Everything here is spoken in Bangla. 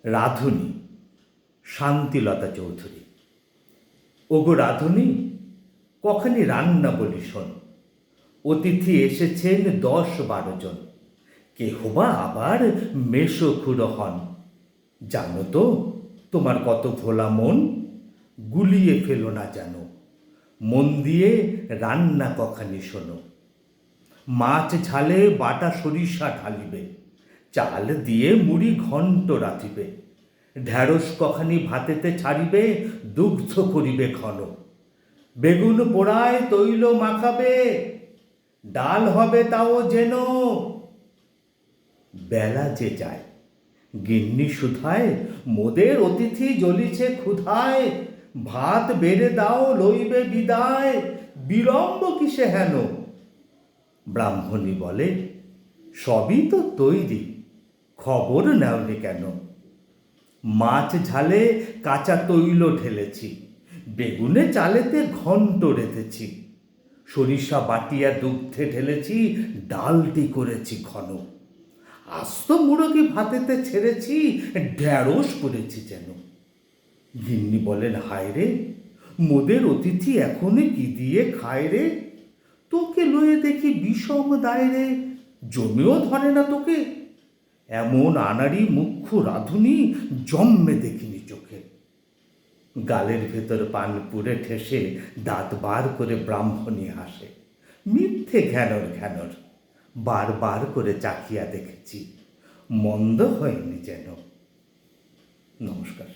রাঁধুনি শান্তিলতা চৌধুরী। ওগো রাঁধুনি, কখানি রান্না বলি শোন। অতিথি এসেছেন 10-12 জন, কেহ বা আবার মেশো খুড়ো হন। জানো তো তোমার কত ভোলা মন, গুলিয়ে ফেলো না যেন। মন দিয়ে রান্না কখানি শোনো। মাছ ঝালে বাটা সরিষা ঢালিবে, চাল দিয়ে মুড়ি ঘন্ট রাঁধিবে। ঢেঁড়স কখানি ভাতেতে ছাড়িবে, দুগ্ধ করিবে ঘন। বেগুন পোড়ায় তৈল মাখাবে, ডাল হবে তাও যেন। বেলা যে যায়, গিন্নি শুধায়, মোদের অতিথি জ্বলিছে ক্ষুধায়। ভাত বেড়ে দাও লইবে বিদায়, বিলম্ব কিসে হেন। ব্রাহ্মণী বলে, সবই তো তৈরি, খবর নেওনি কেন। মাছ ঝালে কাঁচা তৈল ঢেলেছি, বেগুনে চালেতে ঘন্ট রেঁধেছি। সরিষা বাটিয়া দুগ্ধে ঢেলেছি, ডালটি করেছি ঘন। আস্ত মুরগি ভাতেতে ছেড়েছি, ঢেঁড়স করেছি যেন। গিন্নি বলেন, হায় রে, মোদের অতিথি এখনই কি দিয়ে খায় রে। তোকে লয়ে দেখি বিষম দায় রে, জমেও ধরে না তোকে। এমন আনাড়ি মুখ্য রাঁধুনি জন্মে দেখিনি চোখে। গালের ভেতর পান পুরে ঠেসে দাঁত বার করে ব্রাহ্মণী হাসে। মিথ্যে ঘ্যানর ঘ্যানর, বারবার করে চাখিয়া দেখেছি, মন্দ হয়নি যেন। নমস্কার।